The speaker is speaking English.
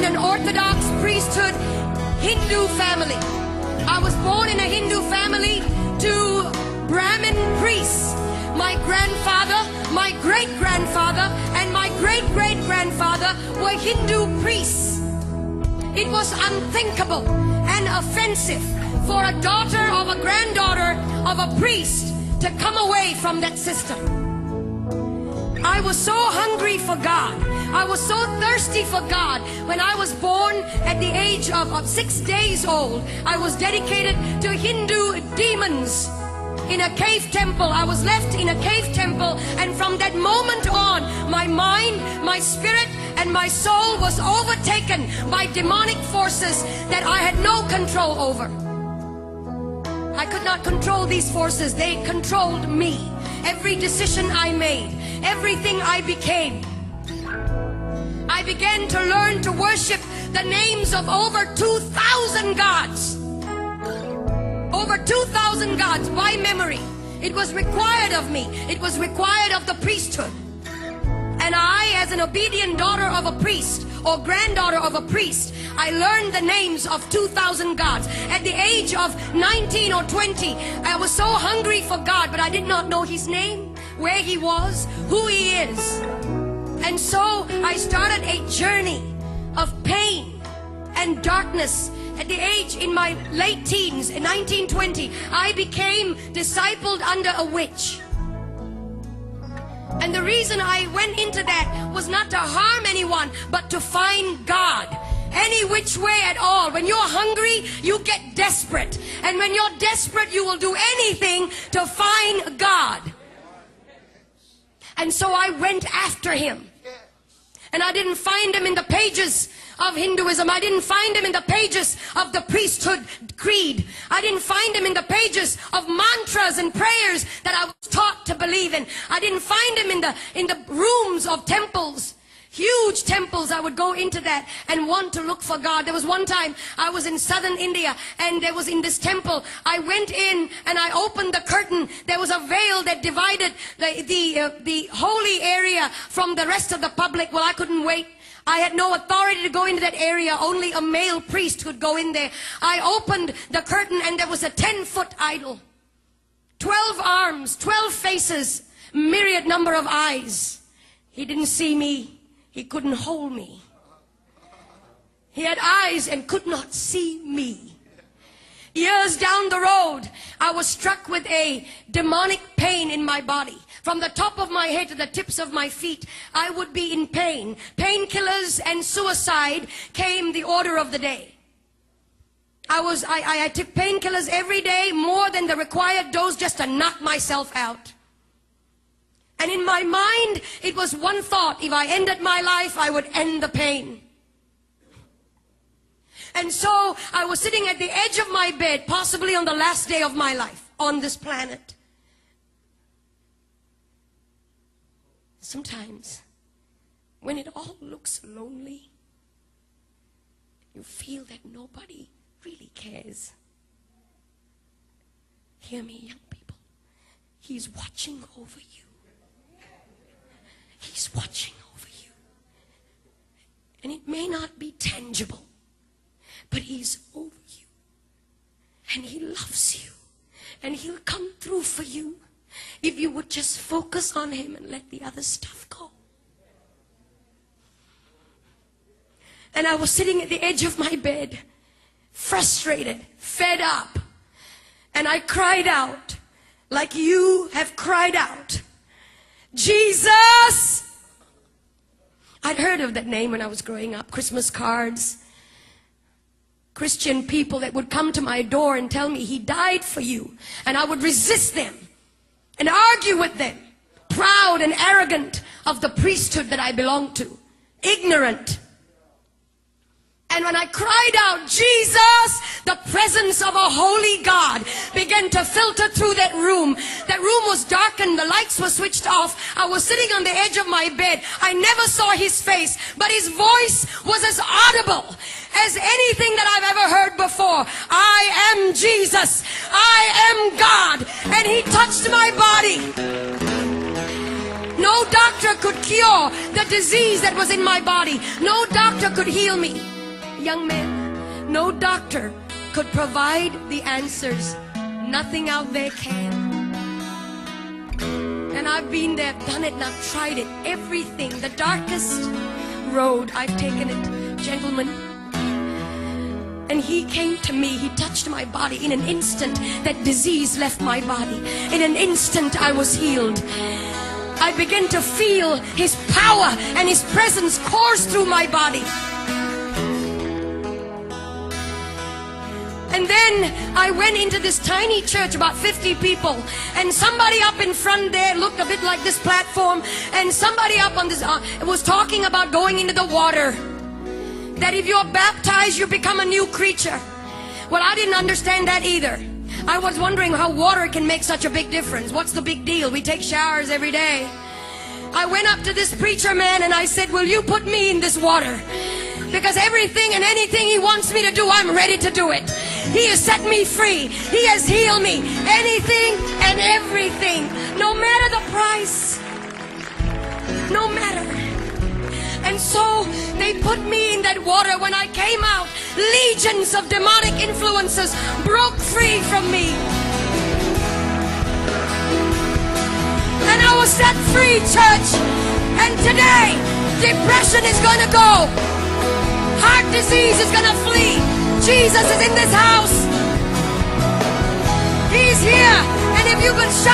in an Orthodox priesthood Hindu family. I was born in a Hindu family to Brahmin priests. My grandfather, my great-grandfather, and my great-great-grandfather were Hindu priests. It was unthinkable and offensive for a daughter of a granddaughter of a priest to come away from that system. I was so hungry for God. I was so thirsty for God. When I was born at the age of 6 days old, I was dedicated to Hindu demons in a cave temple. I was left in a cave temple, and from that moment on, my mind, my spirit, and my soul was overtaken by demonic forces that I had no control over. I could not control these forces. They controlled me. Every decision I made, everything I became. I began to learn to worship the names of over 2,000 gods. Over 2,000 gods by memory. It was required of me. It was required of the priesthood. And I, as an obedient daughter of a priest or granddaughter of a priest, I learned the names of 2,000 gods. At the age of 19 or 20, I was so hungry for God, but I did not know His name, where He was, who He is. And so I started a journey of pain and darkness. At the age, in my late teens, in 1920, I became discipled under a witch. And the reason I went into that was not to harm anyone, but to find God. Any which way at all. When you're hungry, you get desperate. And when you're desperate, you will do anything to find God. And so I went after Him. And I didn't find Him in the pages of Hinduism. I didn't find Him in the pages of the priesthood creed. I didn't find Him in the pages of mantras and prayers that I was taught to believe in. I didn't find Him in the rooms of temples. Huge temples. I would go into that and want to look for God. There was one time I was in southern India, and there was in this temple, I went in and I opened the curtain. There was a veil that divided the holy area from the rest of the public. Well, I couldn't wait. I had no authority to go into that area. Only a male priest could go in there. I opened the curtain, and there was a 10-foot idol. 12 arms, 12 faces, myriad number of eyes. He didn't see me. He couldn't hold me. He had eyes and could not see me. Years down the road, I was struck with a demonic pain in my body. From the top of my head to the tips of my feet, I would be in pain. Painkillers and suicide came the order of the day. I took painkillers every day, more than the required dose, just to knock myself out. And in my mind, it was one thought: if I ended my life, I would end the pain. And so I was sitting at the edge of my bed, possibly on the last day of my life on this planet. Sometimes, when it all looks lonely, you feel that nobody really cares. Hear me, young people. He's watching over you. He's watching over you. And it may not be tangible, but He's over you. And He loves you. And He'll come through for you if you would just focus on Him and let the other stuff go. And I was sitting at the edge of my bed, frustrated, fed up. And I cried out, like you have cried out, Jesus! I'd heard of that name when I was growing up. Christmas cards. Christian people that would come to my door and tell me He died for you. And I would resist them and argue with them. Proud and arrogant of the priesthood that I belonged to. Ignorant. And when I cried out, Jesus, the presence of a holy God began to filter through that room. That room was darkened. The lights were switched off. I was sitting on the edge of my bed. I never saw His face, but His voice was as audible as anything that I've ever heard before. I am Jesus. I am God. And He touched my body. No doctor could cure the disease that was in my body. No doctor could heal me. young man, no doctor could provide the answers. Nothing out there can. And I've been there, done it, and I've tried it. Everything, the darkest road, I've taken it. Gentlemen, and he came to me, he touched my body. In an instant, that disease left my body. In an instant, I was healed. I began to feel his power and his presence course through my body. And then I went into this tiny church, about 50 people, and somebody up in front there looked a bit like this platform, and somebody up on this was talking about going into the water, that if you're baptized you become a new creature. Well, I didn't understand that either. I was wondering how water can make such a big difference. What's the big deal? We take showers every day. I went up to this preacher man and I said, will you put me in this water? Because everything and anything he wants me to do, I'm ready to do it. He has set me free. He has healed me. Anything and everything. No matter the price. No matter. And so they put me in that water. When I came out, legions of demonic influences broke free from me. And I was set free, church. And today, depression is going to go. Heart disease is going to flee. Jesus is in this house. He's here. And if you can shout.